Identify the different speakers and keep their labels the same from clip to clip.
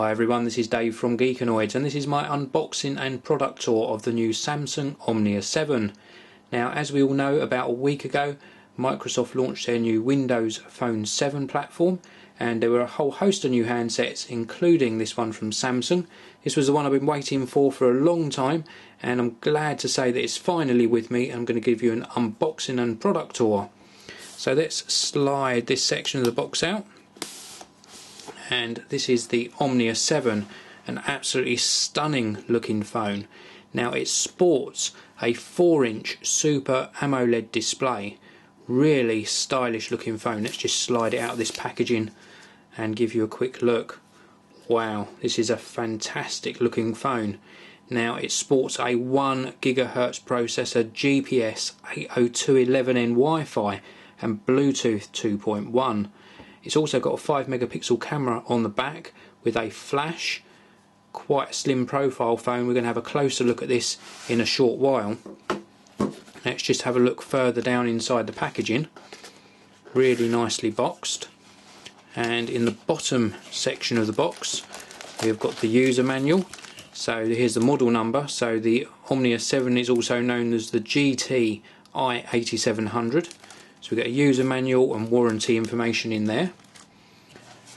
Speaker 1: Hi everyone, this is Dave from Geekanoids and this is my unboxing and product tour of the new Samsung Omnia 7. Now, as we all know, about a week ago Microsoft launched their new Windows Phone 7 platform, and there were a whole host of new handsets, including this one from Samsung. This was the one I've been waiting for a long time, and I'm glad to say that it's finally with me. I'm going to give you an unboxing and product tour. So let's slide this section of the box out. And this is the Omnia 7, an absolutely stunning looking phone. Now it sports a 4-inch Super AMOLED display. Really stylish looking phone. Let's just slide it out of this packaging and give you a quick look. Wow, this is a fantastic looking phone. Now it sports a 1 GHz processor, GPS 802.11n Wi-Fi and Bluetooth 2.1. It's also got a 5 megapixel camera on the back with a flash. Quite a slim profile phone. We're going to have a closer look at this in a short while. Let's just have a look further down inside the packaging. Really nicely boxed. And in the bottom section of the box we've got the user manual. So here's the model number. So the Omnia 7 is also known as the GT i8700. So we've got a user manual and warranty information in there.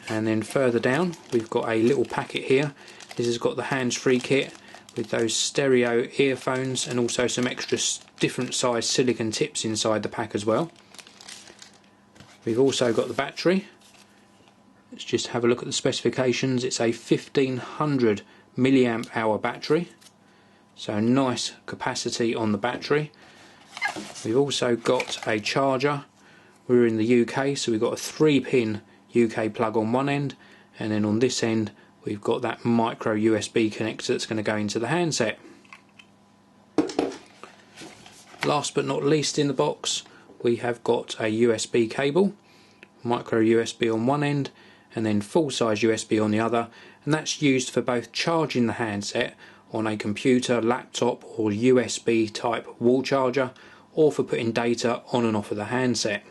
Speaker 1: And then further down we've got a little packet here. This has got the hands-free kit with those stereo earphones and also some extra different size silicone tips inside the pack as well. We've also got the battery. Let's just have a look at the specifications. It's a 1500 milliamp hour battery, so nice capacity on the battery. We've also got a charger. We're in the UK, so we've got a 3-pin UK plug on one end, and then on this end we've got that micro USB connector that's going to go into the handset. Last but not least in the box we have got a USB cable, micro USB on one end and then full-size USB on the other, and that's used for both charging the handset on a computer, laptop or USB type wall charger, or for putting data on and off of the handset.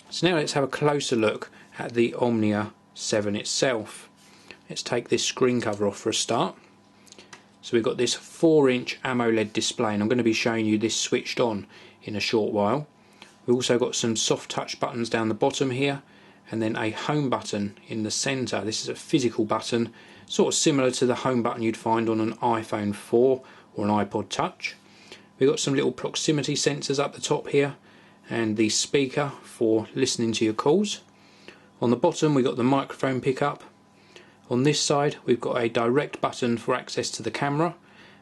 Speaker 1: So now let's have a closer look at the Omnia 7 itself. Let's take this screen cover off for a start. So we've got this 4-inch AMOLED display, and I'm going to be showing you this switched on in a short while. We've also got some soft touch buttons down the bottom here, and then a home button in the centre. This is a physical button, sort of similar to the home button you'd find on an iPhone 4 or an iPod Touch. We've got some little proximity sensors up the top here, and the speaker for listening to your calls. On the bottom we've got the microphone pickup. On this side we've got a direct button for access to the camera,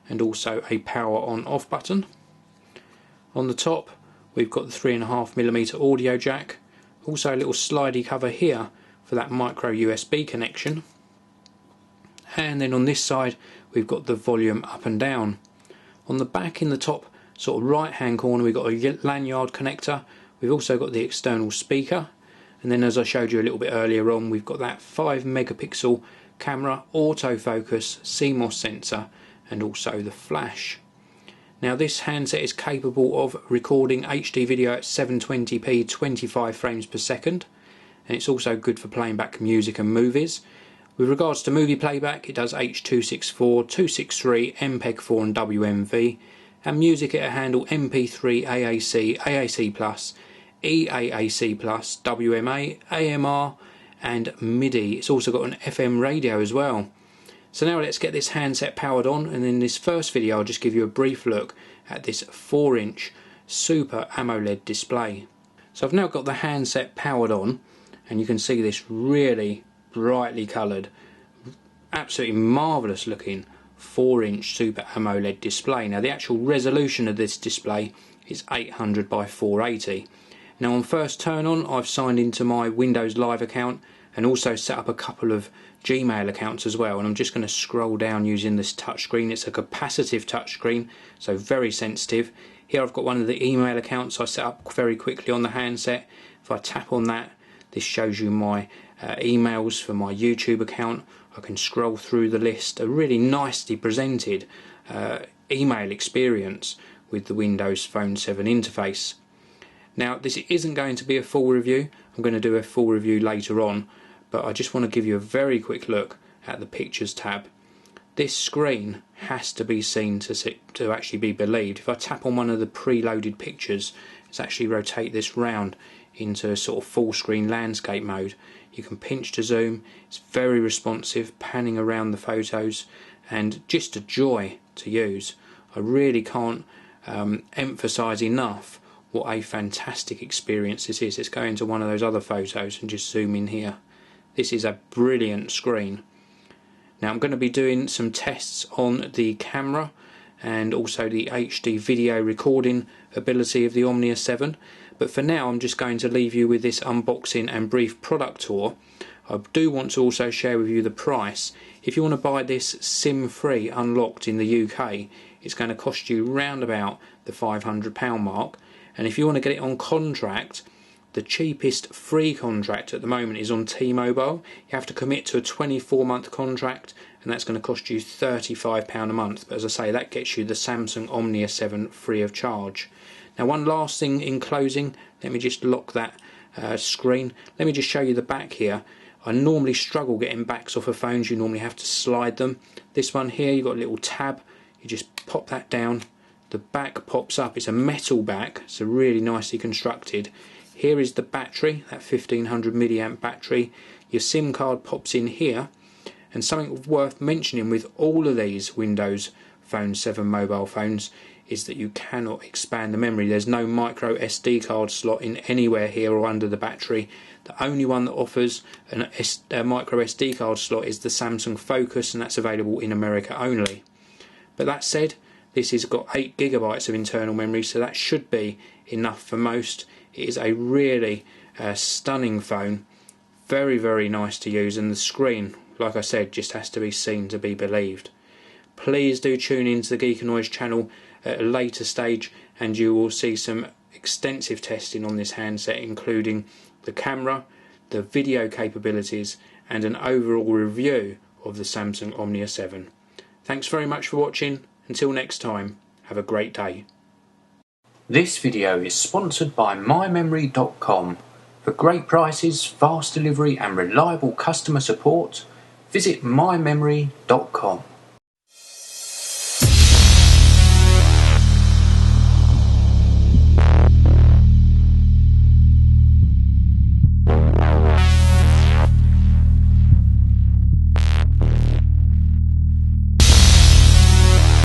Speaker 1: and also a power on off button. On the top we've got the 3.5mm audio jack, also a little slidey cover here for that micro USB connection. And then on this side we've got the volume up and down. On the back in the top sort of right hand corner we've got a lanyard connector. We've also got the external speaker, and then as I showed you a little bit earlier on, we've got that 5 megapixel camera, autofocus, CMOS sensor and also the flash. Now this handset is capable of recording HD video at 720p 25 frames per second, and it's also good for playing back music and movies. With regards to movie playback, it does H.264, 263, MPEG-4 and WMV, and music it'll handle MP3, AAC, AAC+, EAAC+, WMA, AMR and MIDI. It's also got an FM radio as well. So now let's get this handset powered on, and in this first video I'll just give you a brief look at this 4-inch Super AMOLED display. So I've now got the handset powered on, and you can see this really brightly coloured, absolutely marvellous looking 4-inch Super AMOLED display. Now the actual resolution of this display is 800 by 480. Now on first turn on I've signed into my Windows Live account and also set up a couple of Gmail accounts as well, and I'm just going to scroll down using this touchscreen. It's a capacitive touchscreen, so very sensitive. Here I've got one of the email accounts I set up very quickly on the handset. If I tap on that, this shows you my emails for my YouTube account. I can scroll through the list. A really nicely presented email experience with the Windows Phone 7 interface. Now this isn't going to be a full review. I'm going to do a full review later on, but I just want to give you a very quick look at the Pictures tab. This screen has to be seen to actually be believed. If I tap on one of the preloaded pictures, let's actually rotate this round into a sort of full screen landscape mode. You can pinch to zoom, it's very responsive, panning around the photos, and just a joy to use. I really can't emphasise enough what a fantastic experience this is. Let's go into one of those other photos and just zoom in here. This is a brilliant screen. Now I'm going to be doing some tests on the camera and also the HD video recording ability of the Omnia 7, but for now I'm just going to leave you with this unboxing and brief product tour. I do want to also share with you the price. If you want to buy this SIM free unlocked in the UK, it's going to cost you round about the £500 mark, and if you want to get it on contract, the cheapest free contract at the moment is on T-Mobile. You have to commit to a 24-month contract, and that's going to cost you £35 a month. But as I say, that gets you the Samsung Omnia 7 free of charge. Now, one last thing in closing, let me just lock that screen. Let me just show you the back here. I normally struggle getting backs off of phones. You normally have to slide them. This one here, you've got a little tab. You just pop that down. The back pops up. It's a metal back, so really nicely constructed. Here is the battery, that 1500 milliamp battery. Your SIM card pops in here, and something worth mentioning with all of these Windows Phone 7 mobile phones is that you cannot expand the memory. There's no micro SD card slot in anywhere here or under the battery. The only one that offers a micro SD card slot is the Samsung Focus, and that's available in America only. But that said, this has got 8 GB of internal memory, so that should be enough for most. It is a really stunning phone, very, very nice to use, and the screen, like I said, just has to be seen to be believed. Please do tune into the Geekanoids channel at a later stage, and you will see some extensive testing on this handset, including the camera, the video capabilities, and an overall review of the Samsung Omnia 7. Thanks very much for watching. Until next time, have a great day. This video is sponsored by mymemory.com. For great prices, fast delivery and reliable customer support, visit mymemory.com.